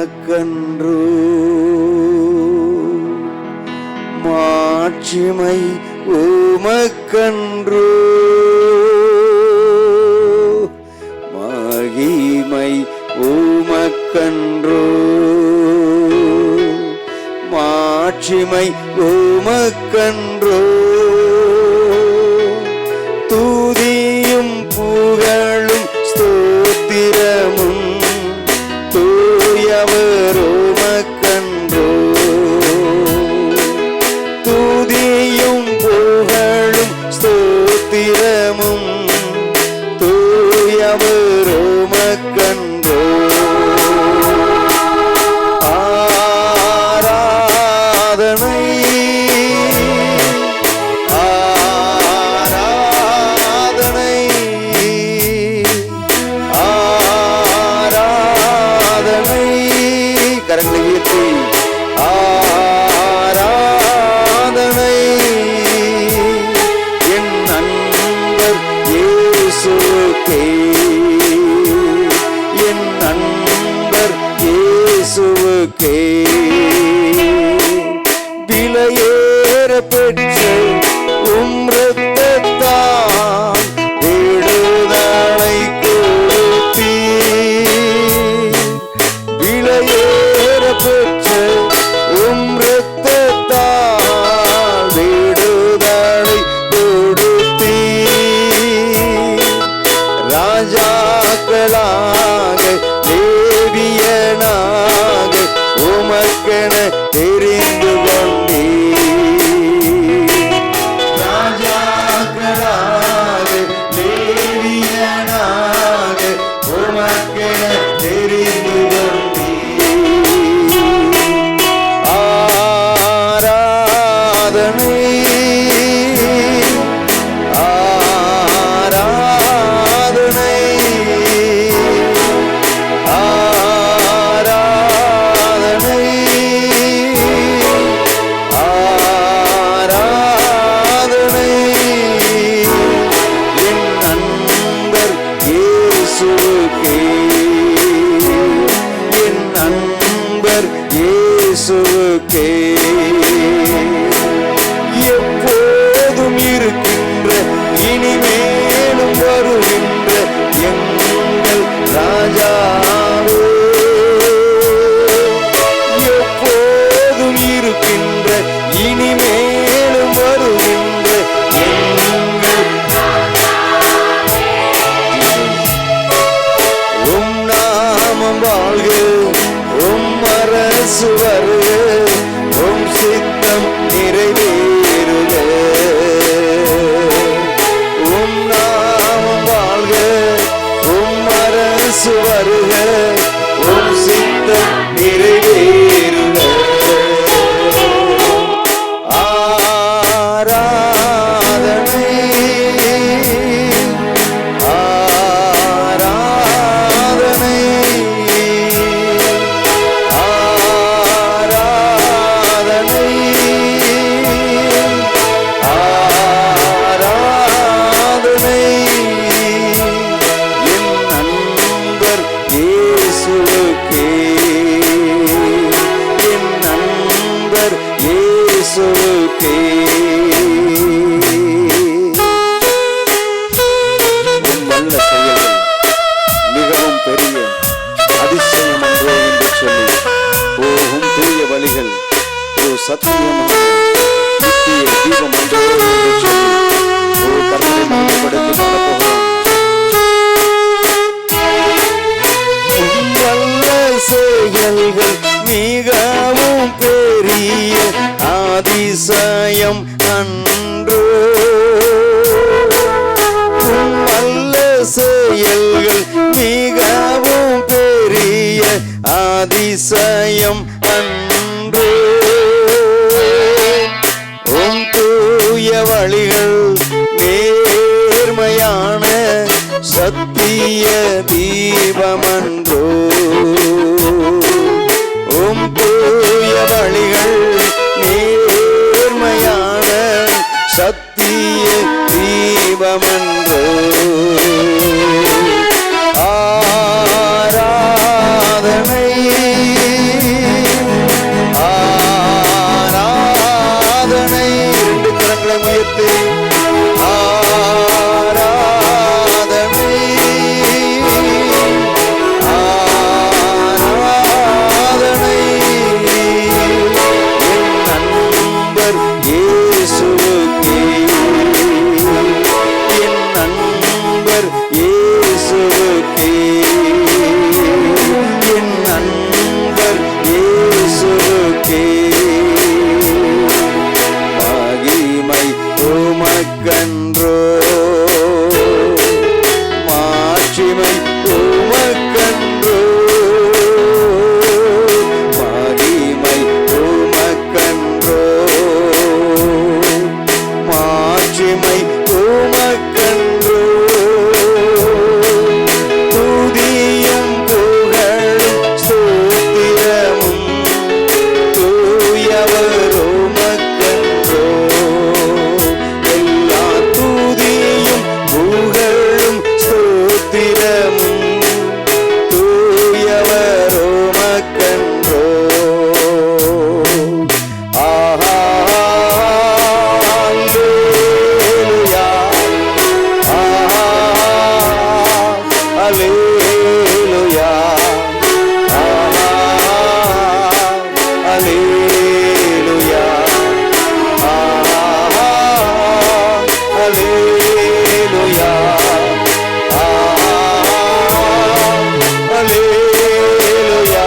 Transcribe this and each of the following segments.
உமக்கன்றோ, மாட்சிமை உமக்கன்றோ, மகிமை உமக்கன்றோ, மாட்சிமை உமக்கன்றோ, துதியும் புகழும் ஸ்தோத்திரமும் தூயவர் உமக்கன்றோ, துதியும் புகழும் ஸ்தோத்திரமும் தூயவர் உமக்கன்றோ, ஆராதனை ஆராதனை ஆராதனை, கரங்களை உயர்த்தி ஆராதனை, என் நண்பர் இயேசுவுக்கே, என் நண்பர் இயேசுவுக்கே, விலையேற பெற்ற உம் இரத்தத்தால் விடுதலை கொடுத்தீர், விலையேற பெற்ற உம் இரத்தத்தால் விடுதலை கொடுத்தீர், ராஜாக்களாக லேவியனாக உமக்கென தெரிந்து கொண்டீர், ராஜாக்களாக லேவியனாக உமக்கென தெரிந்து கொண்டீர், ஆராதனை ஆராதனை ஆராதனை ஆராதனை, என் நண்பர் இயேசுவுக்கே, என் நண்பர் இயேசுவுக்கே, எப்போதும் இருக்கின்ற இனிமேலும் வருகின்ற எங்கள் ராஜாவே, எப்போதும் இருக்கின்ற இனிமேலும் வருகின்ற எங்கள் உம் நாமம் வாழ்க, உம் அரசு வருக, உம் சித்தம் நிறைவேறுக, உம் நாமம் வாழ்க, உம் அரசு வருக, உம் சித்தம் நிறைவேறுக, ஆராதனை ஆராதனை ஆராதனை ஆராதனை, என் நண்பர் இயேசுவுக்கே, என் நண்பர் இயேசுவுக்கே, உம் வல்ல செயல்கள் மிகவும் பெரிய அதிசயம் அன்றோ என்று சொல்லி போகும் தூய வழிகள் ஒரு சத்தியம் நித்திய தீபம் அன்றோ என்று சொல்லி ஒரு கருத்தை மகிமைப்படுத்தி பாடப்போகிறோம். உம் வல்ல செயல்கள் மிகவும் பெரிய அதிசயம் அன்றோ, உம் வல்ல செயல்கள் மிகவும் பெரிய அதிசயம் அன்றோ, உம் தூய வழிகள் நேர்மையான சத்திய தீபமன்றோ, உம் தூய வழிகள் நேர்மையான சத்திய தீபமன்றோ, ஆராதனை அல்லேலூயா அல்லேலூயா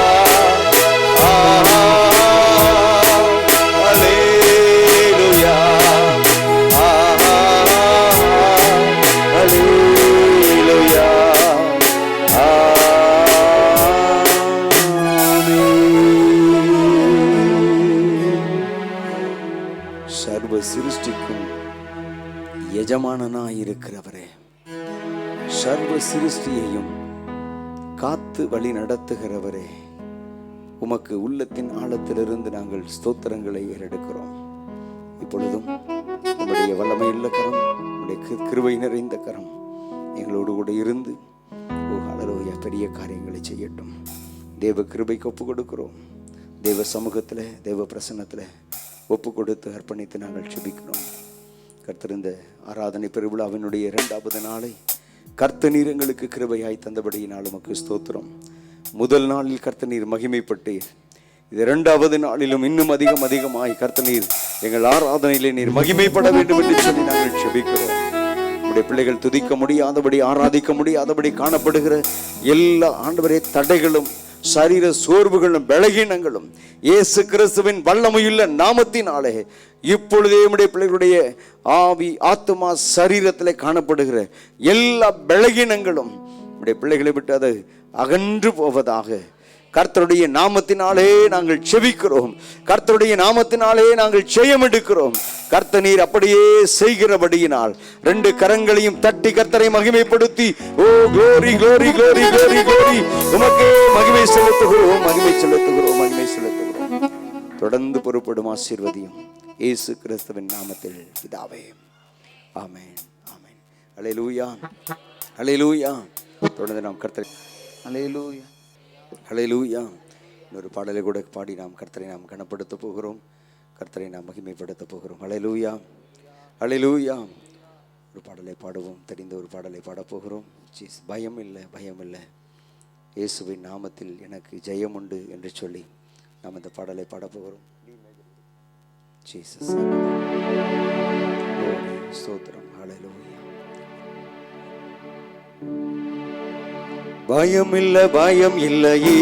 அல்லேலூயா அல்லேலூயா. சர்வ சிருஷ்டிக்கும் எஜமானனாயிருக்கிறவரே, சர்வ சிருஷ்டியையும் காத்து வழி நடத்துகிறவரே, உமக்கு உள்ளத்தின் ஆழத்திலிருந்து நாங்கள் ஸ்தோத்திரங்களை ஏறெடுக்கிறோம். இப்பொழுதும் உம்முடைய வல்லமையுள்ள கரம், உம்முடைய கிருபை நிறைந்த கரம் எங்களோடு கூட இருந்து ஹல்லேலூயா பெரிய காரியங்களை செய்யட்டும். தேவ கிருபைக்கு ஒப்பு கொடுக்கிறோம். தேவ சமூகத்தில், தேவ பிரசன்னத்தில் ஒப்பு கொடுத்து அர்ப்பணித்து நாங்கள் செபிக்கிறோம். கர்த்தர் இந்த ஆராதனை பெருவிழாவினுடைய 2வது நாளை கர்த்தர் நீர் எங்களுக்கு கிருபையாய் தந்தபடியினால் உமக்கு ஸ்தோத்திரம். முதல் நாளில் கர்த்தர் நீர் மகிமைப்பட்டீர். இது 2வது நாளிலும் இன்னும் அதிகமாய் கர்த்தர் நீர் எங்கள் ஆராதனையிலே நீர் மகிமைப்பட வேண்டும் என்று சொல்லி நாங்கள் செபிக்கிறோம். நம்முடைய பிள்ளைகள் துதிக்க முடியாதபடி, ஆராதிக்க முடியாதபடி காணப்படுகிற எல்லா ஆண்டவரே தடைகளும், சரீர சோர்வுகளும், பலகீனங்களும் இயேசு கிறிஸ்துவின் வல்லமையுள்ள நாமத்தினாலே இப்பொழுதே நம்முடைய பிள்ளைகளுடைய ஆவி, ஆத்துமா, சரீரத்திலே காணப்படுகிற எல்லா பலகீனங்களும் நம்முடைய பிள்ளைகளை விட்டு அது அகன்று போவதாக கர்த்தருடைய நாமத்தினாலே நாங்கள் செபிக்கிறோம். கர்த்தருடைய நாமத்தினாலே நாங்கள் ஜெயம் எடுக்கிறோம். கர்த்தர் நீர் அப்படியே செய்கிறபடியினால் 2 கரங்களையும் தட்டி கர்த்தரை மகிமைப்படுத்தி, ஓ glory glory glory glory glory, உமக்கே மகிமை செலுத்துகிறோம், மகிமை செலுத்துகிறோம், மகிமை செலுத்துகிறோம். தொடர்ந்து பொறுப்படும் ஆசீர்வதியும் இயேசு கிறிஸ்துவின் நாமத்தில் பிதாவே, ஆமென், ஆமென். அல்லேலூயா, அல்லேலூயா. தொடர்ந்து நாம் கர்த்தரை அல்லேலூயா, அல்லேலூயா இன்னொரு பாடலை கூட பாடி நாம் கர்த்தரை நாம் கனப்படுத்த போகிறோம், கர்த்தரை நாம் மகிமைப்படுத்த போகிறோம். அல்லேலூயா, அல்லேலூயா. ஒரு பாடலை பாடுவோம், தெரிந்த ஒரு பாடலை பாடப்போகிறோம். பயம் இல்லை, பயம் இல்லை, இயேசுவின் நாமத்தில் எனக்கு ஜெயம் உண்டு என்று சொல்லி நாம் இந்த பாடலை பாடப்போகிறோம். ஜீசஸ் ஸ்தோத்திரம். அல்லேலூயா. பயம் இல்லை, பயம் இல்லையே,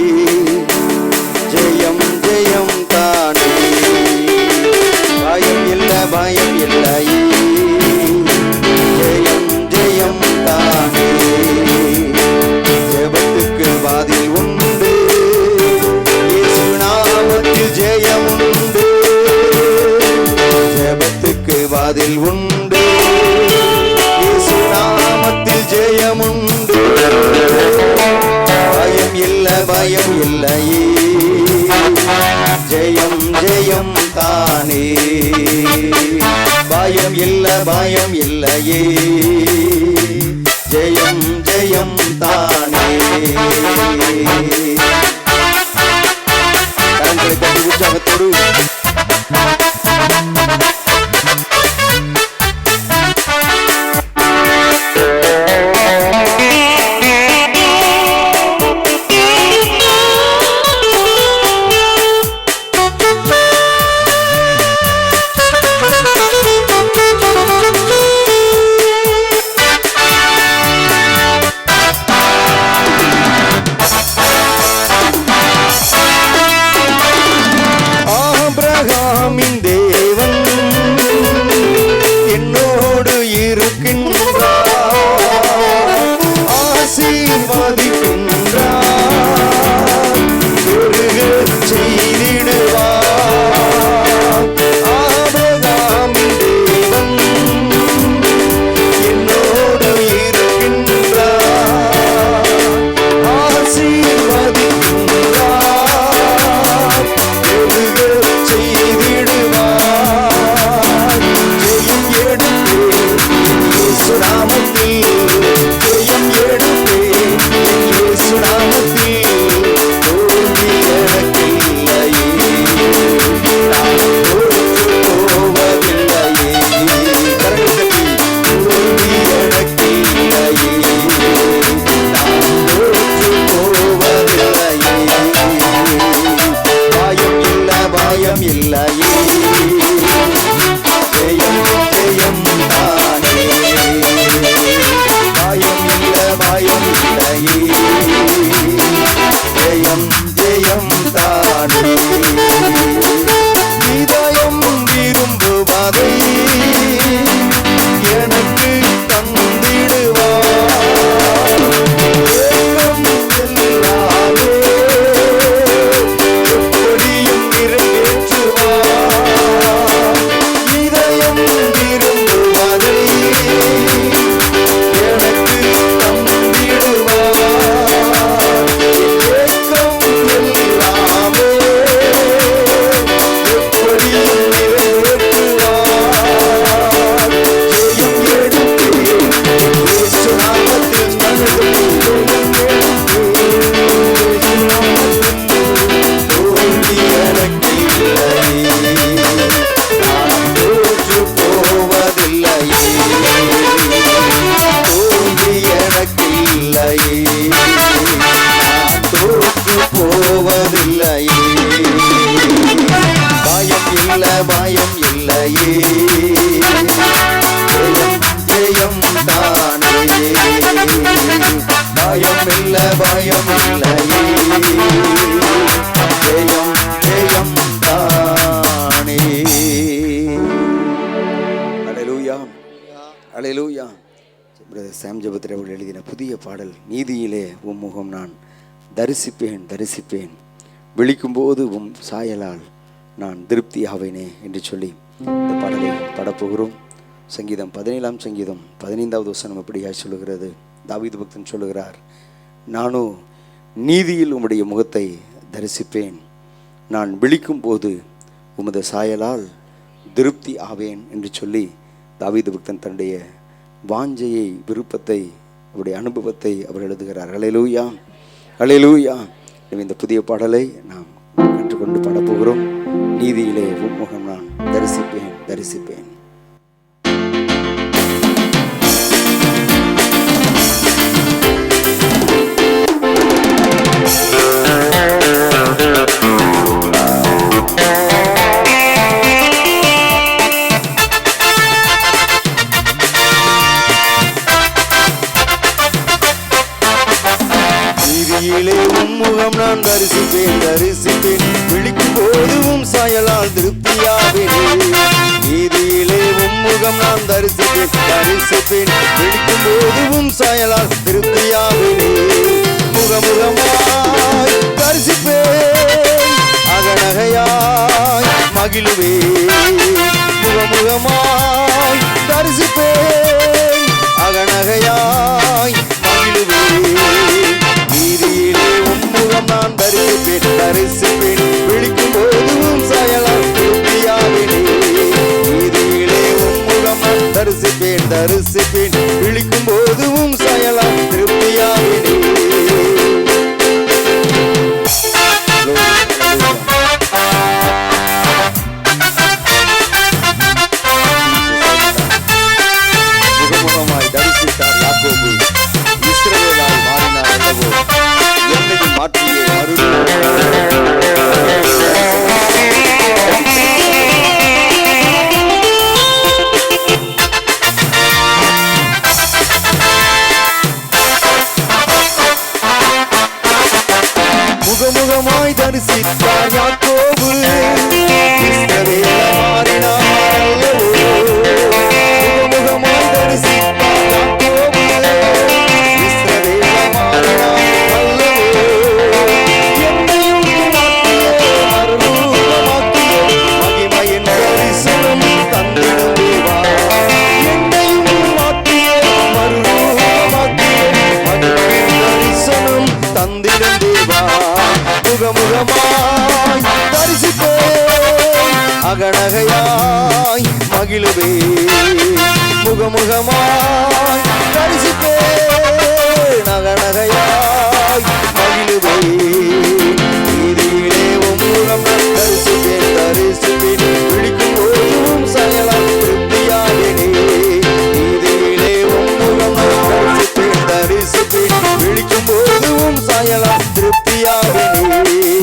ஜெயம் ஜெயம் தானே. பயம் இல்லை, பயம் இல்லையே, ஜெயம் ஜெயம் தானே. ஜெபத்துக்கு பதில் உண்டு, இயேசு நாமத்தில் ஜெயம் உண்டு. ஜெபத்துக்கு பதில் உண்டு, இயேசு நாமத்தில் ஜெயம் உண்டு. பயம் இல்லை, பயம் இல்லையே, ஜெயம் ஜெயம் தானே. பயம் இல்லை, பயம் இல்லையே, ஜெயம் ஜெயம் தானே. கரங்களை தட்டி உற்சாகத்தோடு அல்லேலூயா. பிரதர் சாம் ஜெபத்திரி அவர்கள் எழுதின புதிய பாடல், நீதியிலே உம் முகம் நான் தரிசிப்பேன் தரிசிப்பேன், விழிக்கும்போது உம் சாயலால் நான் திருப்தி ஆவேனே என்று சொல்லி இந்த பாடலை பாடப்போகிறோம். சங்கீதம் 17ஆம் சங்கீதம் 15வது வசனம் இப்படியாய் சொல்லுகிறது. தாவீது பக்தன் சொல்லுகிறார், நானோ நீதியில் உம்முடைய முகத்தை தரிசிப்பேன், நான் விழிக்கும் போது உமது சாயலால் திருப்தி ஆவேன் என்று சொல்லி தாவீது பக்தன் தன்னுடைய வாஞ்சையை, விருப்பத்தை, அவருடைய அனுபவத்தை அவர் எழுதுகிறார். அல்லேலூயா, அல்லேலூயா. இந்த புதிய பாடலை நாம் கற்றுக்கொண்டு பாடப்போகிறோம். நீதியிலே உம்முகம் நான் தரிசிப்பேன் தரிசிப்பேன். உம்முகம் நான் தரிசிப்பேன் தரிசிப்பேன், விழிக்கும் போதும் சாயலால் திருப்தியாவேனே. நீதியிலே உம்முகம் நான் தரிசிப்பேன் தரிசிப்பேன், விழிக்கும் போதும் சாயலால் திருப்தியாவேனே. முகமுகமாய் தரிசிப்பேன், அகநகையாய் மகிழுவேன். முகமுகமாய் தரிசிப்பேன், அகநகையாய் மகிழுவேன். நீதியிலே உம்முகம் நான் தரிசிப்பேன் தரிசிப்பேன், விழிக்கும் போதும் சாயலால் திருப்தியாவேனே. நீதியிலே உம்முகம் நான் தரிசிப்பேன் தரிசிப்பேன், விழிக்கும் போதும் சாயலால் திருப்தியாவேனே. முகமுகமாய் தரிசித்தார் யாக்கோபு, இஸ்ரவேலாய் மாறினார் அல்லவோ, என்னையும் மாற்றியே அருள். முகமுகமாய் தரிசித்தார் யாக்கோபு, இஸ்ரவேலாய் மாறினார் அல்லவோ. முகமுகமாய் தரிசித்தார் யாக்கோபு, இஸ்ரவேலாய் மாறினார் அல்லவோ. என்னையும் மாற்றியே மறுரூபமாக்கியே, மகிமையின் தரிசனம் தந்திடும் தேவா. என்னையும் மாற்றியே மறுரூபமாக்கியே, மகிமையின் தரிசனம் தந்திடும் தேவா. முகமுகமாய் தரிசிப்பேன், அகநகையாய் மகிழுவேன். முகமுகமாய் தரிசிப்பேன், அகநகையாய் மகிழுவேன். நீதியிலே உம்முகம் நான் தரிசிப்பேன் தரிசிப்பேன், விழிக்கும் போதும் சாயலால் திருப்தியாவேனே. நீதியிலே உம்முகம் நான் தரிசிப்பேன் தரிசிப்பேன், விழிக்கும் போதும் சாயலால் திருப்தியாவேனே.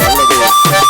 அல்லது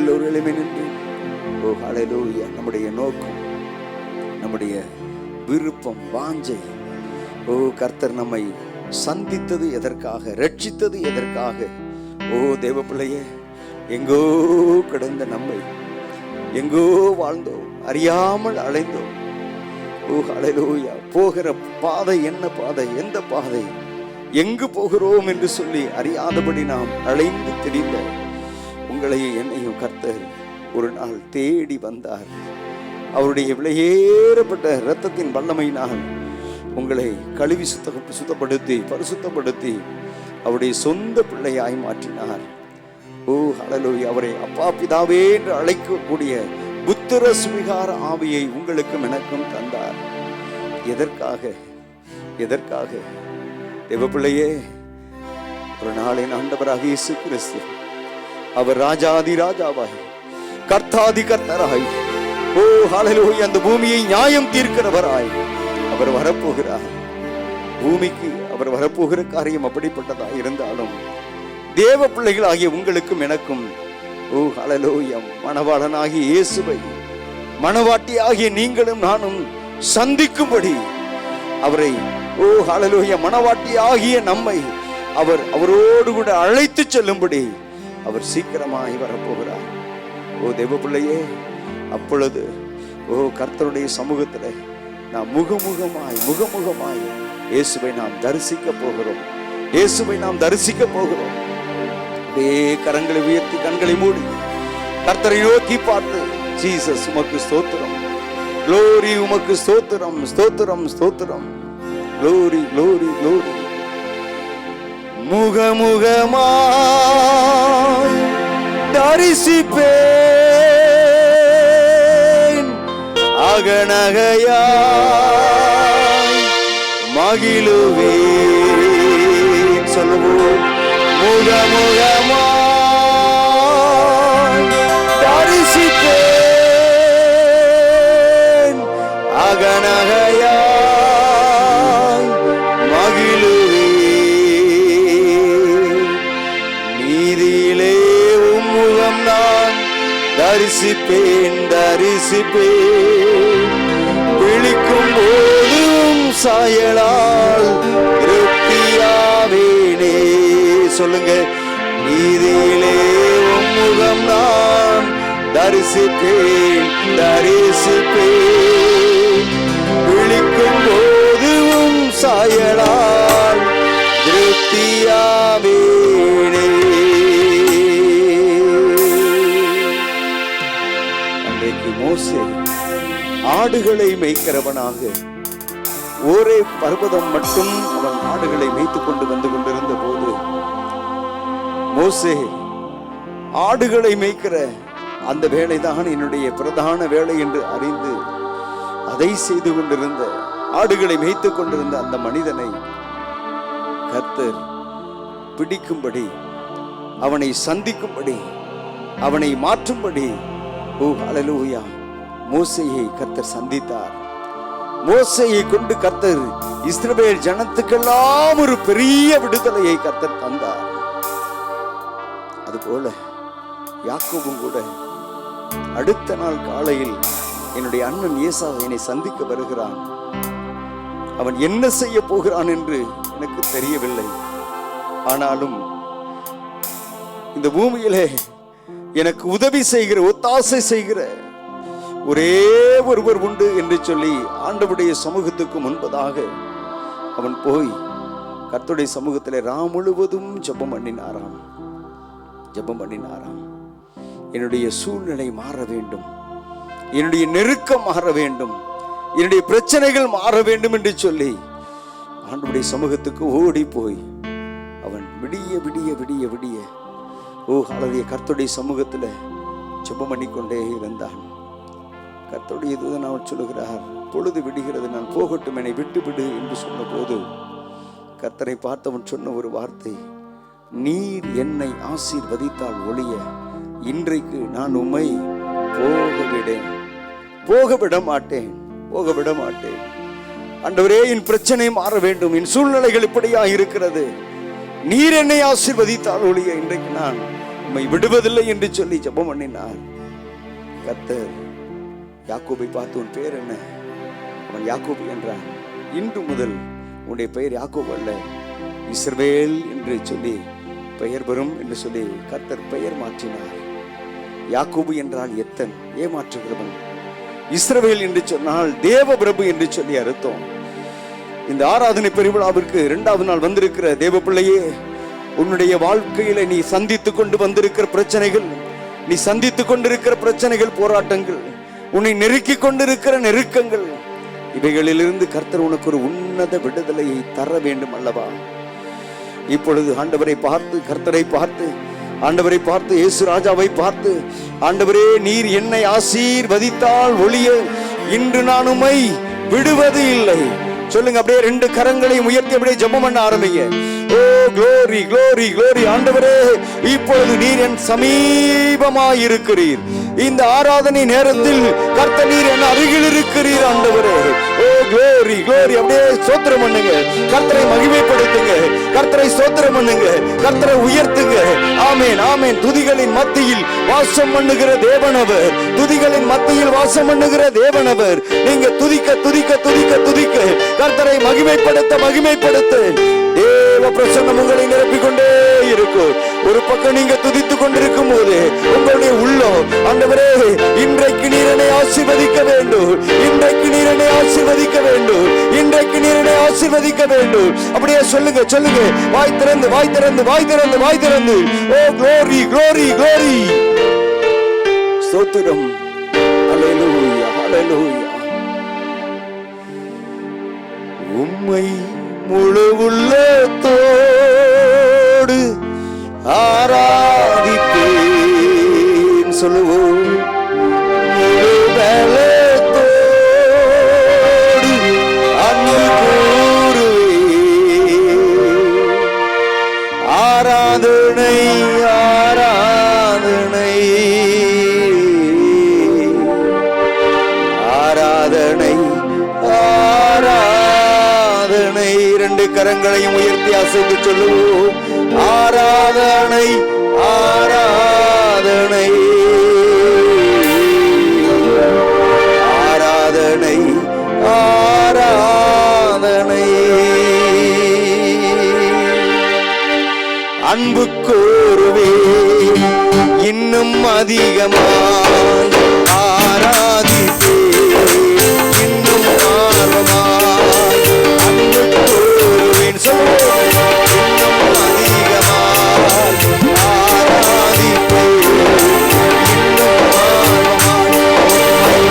எல்லோரும் நின்று ஓ ஹல்லேலூயா, நம்முடைய நோக்கம், நம்முடைய விருப்பம், வாஞ்சை, ஓ கர்த்தர் நம்மை சந்தித்தது எதற்காக, ரட்சித்தது எதற்காக? ஓ தேவ பிள்ளையே, எங்கோ கிடந்த நம்மை, எங்கோ வாழ்ந்தோம், அறியாமல் அலைந்தோம். ஓ ஹல்லேலூயா, போகிற பாதை என்ன பாதை, எந்த பாதை, எங்கு போகிறோம் என்று சொல்லி அறியாதபடி நாம் அலைந்து திரிந்த உங்களையும் என்னையும் கர்த்தர் ஒரு நாள் தேடி வந்தார். அவருடைய விலையேறப்பட்ட இரத்தத்தின் வல்லமையினால் உங்களை கழுவி சுத்தப்படுத்தி பரிசுத்தப்படுத்தி அவருடைய சொந்த பிள்ளையாய் மாற்றினார். ஓ ஹல்லேலூயா, அவரை அப்பா பிதாவே என்று அழைக்கக்கூடிய புத்திர சுவிகார ஆவியை உங்களுக்கும் எனக்கும் தந்தார். எதற்காக? எதற்காக? தேவப்பிள்ளையே, ஒரு நாளின் ஆண்டவராக இயேசு கிறிஸ்து, அவர் ராஜாதி ராஜாவாய் கர்த்தாதி கர்த்தராய், ஓ ஹல்லேலூயா, அந்த பூமியை நியாயம் தீர்க்கிறவராய் அவர் வரப்போகிறார். பூமிக்கு அவர் வரப்போகிற காரியம் அப்படிப்பட்டதா இருந்தாலும் தேவ பிள்ளைகள் ஆகிய உங்களுக்கும் எனக்கும், ஓ ஹல்லேலூயா, மணவாளனாகிய இயேசுவை மணவாட்டி ஆகிய நீங்களும் நானும் சந்திக்கும்படி அவரை, ஓ ஹல்லேலூயா, மணவாட்டி ஆகிய நம்மை அவரோடு கூட அழைத்து செல்லும்படி அவர் சீக்கிரமாய் வரப்போகிறார். ஓ தேவ பிள்ளையே, அப்பொழுது ஓ கர்த்தருடைய சமூகத்தில் நாம் முகமுகமாய் இயேசுவை நாம் தரிசிக்க போகிறோம். இயேசுவை நாம் தரிசிக்க போகிறோம். கரங்களை உயர்த்தி கண்களை மூடி கர்த்தரை நோக்கி பார்த்து, ஜீசஸ் உமக்கு ஸ்தோத்திரம், க்ளோரி உமக்கு ஸ்தோத்திரம், ஸ்தோத்திரம், ஸ்தோத்திரம், க்ளோரி, க்ளோரி, க்ளோரி. முகமுகமாய் தரிசிப்பேன், அகநகையாய் மகிழுவேன். சொல்லுவோம், முகமுகமாய் தரிசிப்பேன், அகநகையாய் மகிழுவேன். நீதியிலே உம்முகம் நான் தரிசிப்பேன், தரிசிப்பேன். விழிக்கும் போதும் சாயலால் திருப்தியாவேனே. சொல்லுங்க, நீதியிலே உம்முகம் நான் தரிசிப்பேன், தரிசிப்பேன். விழிக்கும் போதும் சாயலால் திருப்தியாவேனே. அன்றைக்கு மோசே ஆடுகளை மேய்க்கிறவனாக ஒரே பர்வதம் மட்டும் அவன் ஆடுகளை மேய்த்துக் கொண்டு வந்து கொண்டிருந்த போது, மோசே ஆடுகளை மேய்க்கிற அந்த வேலைதான் என்னுடைய பிரதான வேலை என்று அறிந்து அதை செய்து கொண்டிருந்த, ஆடுகளை மேய்த்துக் கொண்டிருந்த அந்த மனிதனை கர்த்தர் பிடிக்கும்படி, அவனை சந்திக்கும்படி, அவனை மாற்றும்படி, ஓ ஹல்லேலூயா, மோசேயை கர்த்தர் சந்தித்தார். மோசேயை கொண்டு கர்த்தர் இஸ்ரவேல் ஜனத்துக்கெல்லாம் ஒரு பெரிய விடுதலையை கர்த்தர் தந்தார். அதுபோல யாக்கோபும் கூட அடுத்த நாள் காலையில் என்னுடைய அண்ணன் ஏசாவு என்னை சந்திக்க வருகிறான். அவன் என்ன செய்ய போகிறான் என்று எனக்கு தெரியவில்லை. ஆனாலும் இந்த பூமியிலே எனக்கு உதவி செய்கிற, ஒத்தாசை செய்கிற ஒரே ஒருவர் உண்டு என்று சொல்லி ஆண்டவருடைய சமூகத்துக்கு முன்பதாக அவன் போய் கர்த்தருடைய சமூகத்திலே ராம் முழுவதும் ஜெபம் பண்ணினாராம். என்னுடைய சூழ்நிலை மாற வேண்டும், என்னுடைய நெருக்கம் மாற வேண்டும், என்னுடைய பிரச்சனைகள் மாற வேண்டும் என்று சொல்லி ஆண்டவருடைய சமூகத்துக்கு ஓடி போய் அவன் விடிய விடிய விடிய விடிய ஓ ஹல்லேலூயா கர்த்தருடைய சமூகத்தில் ஜெபம் பண்ணிக்கொண்டே இருந்தான். கர்த்தருடைய தூதன் அவர் சொல்லுகிறார், பொழுது விடுகிறது, நான் போகட்டும், என்னை விட்டு விடு என்று சொன்ன போது கர்த்தரை பார்த்தவன் சொன்ன ஒரு வார்த்தை, நீர் என்னை ஆசீர்வதித்தால் ஒழிய இன்றைக்கு நான் உம்மை போகவிட மாட்டேன். ஆண்டவரே, என் பிரச்சனை மாற வேண்டும், என் சூழ்நிலைகள் இப்படியா இருக்கிறது, நீர் என்னை ஆசீர்வதித்தால் ஒழிய இன்றைக்கு நான் உம்மை விடுவதில்லை என்று சொல்லி ஜெபம் பண்ணினார். கர்த்தர் யாக்கோபை பார்த்து, உன் பெயர் என்ன? அவன் யாக்கோபு என்றான். இன்று முதல் உன்னுடைய பெயர் யாக்கோபு அல்ல, இஸ்ரவேல் என்று சொல்லி பெயர் பெறும் என்று சொல்லி கர்த்தர் பெயர் மாற்றினார். யாக்கோபு என்றால் எத்தன், ஏமாற்றுகிறவன். இஸ்ரவேல் என்று சொன்னால் தேவ பிரபு என்று சொல்லி அர்த்தம். இந்த ஆராதனை பெருவிழாவிற்கு 2வது நாள் வந்திருக்கிற தேவ பிள்ளையே, உன்னுடைய வாழ்க்கையில நீ சந்தித்துக் கொண்டு வந்திருக்கிற பிரச்சனைகள், நீ சந்தித்துக் கொண்டிருக்கிற பிரச்சனைகள், போராட்டங்கள், உன்னை நெருக்கிக் கொண்டிருக்கிற நெருக்கங்கள், இவைகளிலிருந்து கர்த்தர் உனக்கு ஒரு உன்னத விடுதலையை தர வேண்டும் அல்லவா? இப்பொழுது ஆண்டவரை பார்த்து, கர்த்தரை பார்த்து, ஆண்டவரை பார்த்து, இயேசு ராஜாவை பார்த்து, ஆண்டவரே நீர் என்னை ஆசீர்வதித்தால் ஒழிய இன்று நான் உம்மை விடுவது இல்லை சொல்லுங்க. அப்படியே 2 கரங்களையும் உயர்த்தி அப்படியே ஜெபம் பண்ண ஆரம்பிங்க. ஓ glory glory glory. ஆண்டவரே இப்பொழுது நீர் என் சமீபமாய் இருக்கிறீர். இந்த ஆராதனை நேரத்தில் கர்த்தர் நீர் என் அருகில் இருக்கிறீர் ஆண்டவரே. ஓ glory glory. அப்படியே ஸ்தோத்திரம் பண்ணுங்க, கர்த்தரை மகிமைப்படுத்துங்க, கர்த்தரை ஸ்தோத்திரம் பண்ணுங்க, கர்த்தரை உயர்த்துங்க. ஆமென் ஆமென். துதிகளின் மத்தியில் வாசம் பண்ணுகிற தேவனவர், துதிகளின் மத்தியில் வாசம் பண்ணுகிற தேவனவர். நீங்க துதிக்க துதிக்க துதிக்க துதிக்க கர்த்தரை மகிமைப்படுத்த மகிமைப்படுத்த தேவ பிரசன்னம் உங்களை நிரப்பிக் கொண்டே இருக்கும். ஒரு பக்கம் நீங்க துதித்துக் கொண்டிருக்கும் போது உங்களுடைய உள்ளம், ஆண்டவரே இன்றைக்கு நீர் என்னை ஆசீர்வதிக்க வேண்டும், இன்றைக்கு நீர் என்னை ஆசீர்வதிக்க வேண்டும், இன்றைக்கு நீர் என்னை ஆசீர்வதிக்க வேண்டும். அப்படியே சொல்லுங்க சொல்லுங்க, வாய் திறந்து வாய் திறந்து வாய் திறந்து வாய் திறந்து. ஓ glory glory glory. ஸ்தோத்திரம். ஹல்லேலூயா ஹல்லேலூயா. உம்மை முழு உள்ளத்தோடு ஆராதிப்பேன் சொல்லுவோம். முழு பலத்தோடு அன்பு கூறுவேன். ஆராதனை ஆராதனை ஆராதனை ஆராதனை. 2 கரங்களையும் உயர்த்தி அசைத்து சொல்லுவோம். ஆராதனை ஆராதனை ஆராதனை ஆராதனை. அன்பு கூறுவேன் இன்னும் அதிகமாய், ஆராதிப்பேன் இன்னும் ஆர்வமாய். அன்பு கூறுவேன் சொல்லுவோம். இன்னும் அதிகமாய் ஆராதிப்பேன் இன்னும் ஆர்வமாய்.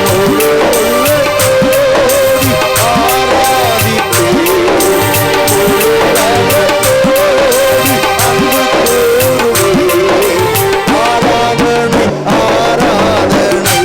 முழு உள்ளத்தோடு ஆராதிப்பேன், முழு பலத்தோடு அன்பு கூறுவேன். ஆராதனை ஆராதனை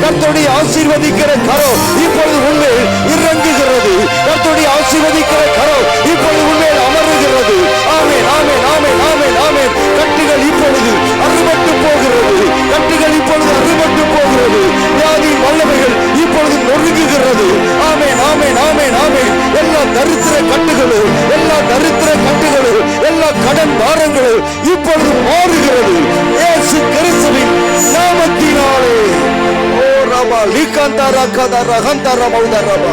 கர்த்தருடைய ஆசீர்வதிக்கிற கரம் இப்பொழுது உண்மையில் இறங்குகிறது. கர்த்தருடைய ஆசீர்வதிக்கிற கரம் இப்பொழுது உண்மையில் அமருகிறது. ஆமென், ஆமென், ஆமென், ஆமென், ஆமென். கட்டுகள் இப்பொழுது அறுபட்டு போகிறது. கட்டுகள் இப்பொழுது அறுபட்டு போகிறது. வியாதியின் வல்லமைகள் இப்பொழுது நொறுங்குகிறது. ஆமென், ஆமென், ஆமென், ஆமென். எல்லா தரித்திர கட்டுகளும், எல்லா தரித்திர கட்டுகளும், எல்லா கடன் பாரங்களும் இப்பொழுது மாறுகிறது. இயேசு கிறிஸ்துவின் நாமத்தினாலே. ஓ ரபா லிகந்தரா கதரா ஹந்தரா மௌதரபா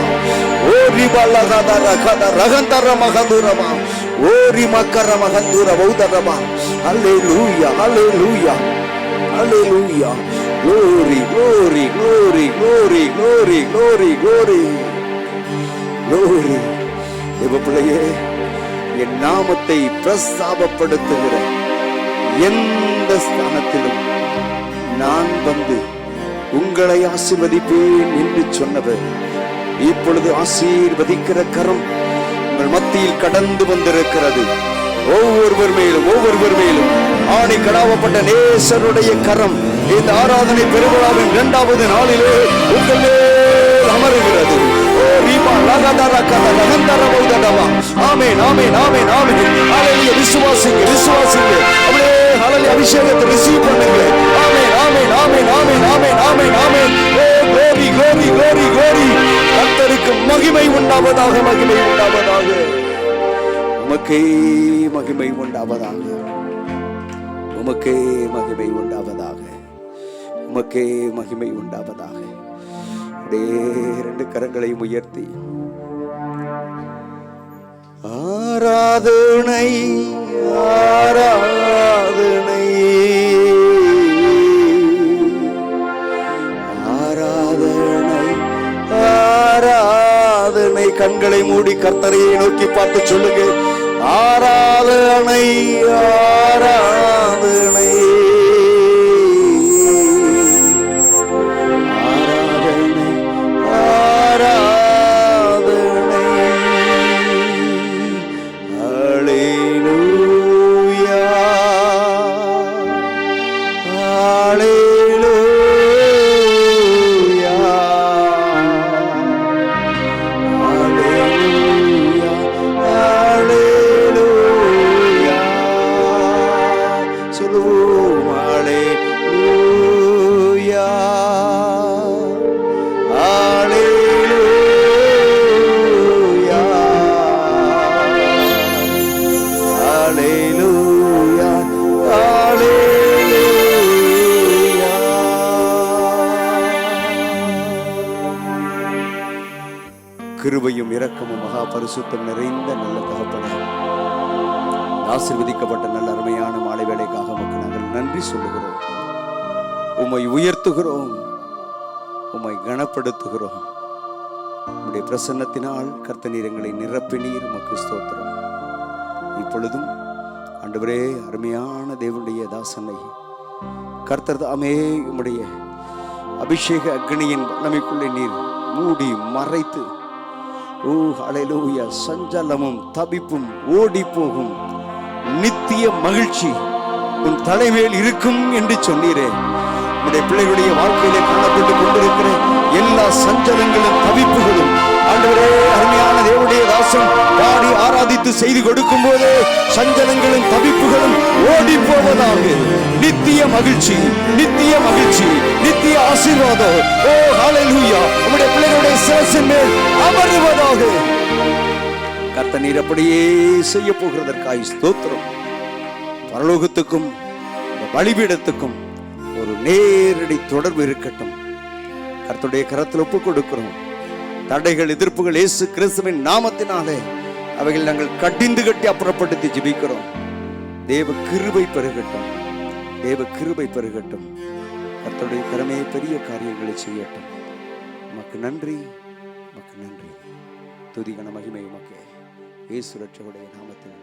ஓ ரிபலா கதரா கதரா ரகந்தரா மகதுரபா ஓ ரிமக்கர மகதுர மௌதரபா. ஹல்லேலூயா, ஹல்லேலூயா, ஹல்லேலூயா. Glory, glory, glory, glory, glory, glory, glory, glory. தேவ பிள்ளையே, என் நாமத்தை பிரஸ்தாபப்படுத்துகிற எந்த ஸ்தானத்திலும் நான் வந்து உங்களை ஆசீர்வதிப்பேன் என்று சொன்னவர் இப்பொழுது ஆசீர்வதிக்கிற கரம் உங்கள் மத்தியில் கடந்து வந்திருக்கிறது. ஒவ்வொருவர் மேலும் ஆணை கடாவப்பட்ட நேசருடைய கரம் இந்த ஆராதனை பெருவிழாவின் 2வது நாளிலே உங்கள் மேல் அமருகிறது. ஆமென், ஆமென், ஆமென், ஆமென். ஹல்லேலூயா. விசுவாசிங்க, விசுவாசிங்க. அப்படியே ஹல்லேலூயா அபிஷேகத்தை ரிசீவ் பண்ணுங்க. ஆமென், ஆமென், ஆமென், ஆமென், ஆமென், ஆமென், ஆமென். ஓ glory, glory, glory, glory. கர்த்தருக்கு மகிமை உண்டாவதாக, மகிமை உண்டாவதாக. உமக்கே மகிமை உண்டாவதாக, உமக்கே மகிமை உண்டாவதாக, உமக்கே மகிமை உண்டாவதாக. அப்படியே 2 கரங்களையும் உயர்த்தி ஆராதனை, ஆராதனை, ஆராதனை, ஆராதனை. கண்களை மூடி கர்த்தரையை நோக்கி பார்த்து சொல்லுங்க. ஆராதனை, ஆராதனை, ஆராதனை, ஆராதனை. ஹல்லேலூயா, ஹல்லேலூயா, ஹல்லேலூயா, ஹல்லேலூயா. சொல்லுவோம் ஹல்லேலூயா, ஹல்லேலூயா, ஹல்லேலூயா, ஹல்லேலூயா. கிருபையும் இரக்கமும் மகா பரிசுத்தம் நிறைந்த நல்ல தகப்பனே, ஆசீர்வதிக்கப்பட்ட நல்ல அருமையான மாலை வேளைக்காக உமக்கு நாங்கள் நன்றி சொல்லுகிறோம். உம்மை உயர்த்துகிறோம், உம்மை கனப்படுத்துகிறோம். உம்முடைய பிரசன்னத்தினால் கர்த்தர் எங்களை நிரப்பினீர். உமக்கு ஸ்தோத்திரம். இப்பொழுதும் ஆண்டவரே, அருமையான தேவனுடைய தாசனை கர்த்தர் தாமே உம்முடைய அபிஷேக அக்னியின் வல்லமைக்குள்ளே நீர் மூடி மறைத்து, ஓ ஹல்லேலூயா, சஞ்சலமும் தவிப்பும் ஓடி போகும் நித்திய மகிழ்ச்சி உன் தலைமையில் இருக்கும் என்று சொன்னீரே. உடைய பிள்ளைகளுடைய வாழ்க்கையிலே காணப்பட்டு கொண்டிருக்கிற எல்லா சஞ்சலங்களும் தவிப்புகளும் ஆண்டவரே, அருமையான தேவனுடைய தாசன் பாடி ஆராதித்து செய்து கொடுக்கும் போதே சஞ்சலங்களும் தவிப்புகளும் ஓடி போவதாக. நித்திய மகிழ்ச்சி, நித்திய மகிழ்ச்சி, நித்திய ஆசீர்வாதம், ஓ ஹல்லேலூயா, உம்முடைய பிள்ளைகளுடைய சிரசின் மேல் அமருவதாக. கர்த்தர் நீர் அப்படியே செய்ய போகிறதற்காய் ஸ்தோத்திரம். பரலோகத்துக்கும் பலிபீடத்துக்கும் ஒரு நேரடி தொடர்பு இருக்கட்டும். கர்த்தருடைய கரத்தில் ஒப்புக் கொடுக்கிறோம். தடைகள், எதிர்ப்புகள் இயேசு கிறிஸ்துவின் நாமத்தினாலே அவைகள் நாங்கள் கடிந்து கட்டி அப்புறப்படுத்தி ஜெபிக்கிறோம். தேவ கிருபை பெருகட்டும், தேவ கிருபை பெருகட்டும். கர்த்தருடைய கரமே பெரிய காரியங்களை செய்யட்டும். உமக்கு நன்றி, உமக்கு நன்றி. துதி கன மகிமை உமக்கே. இயேசு ரட்சகருடைய நாமத்தில்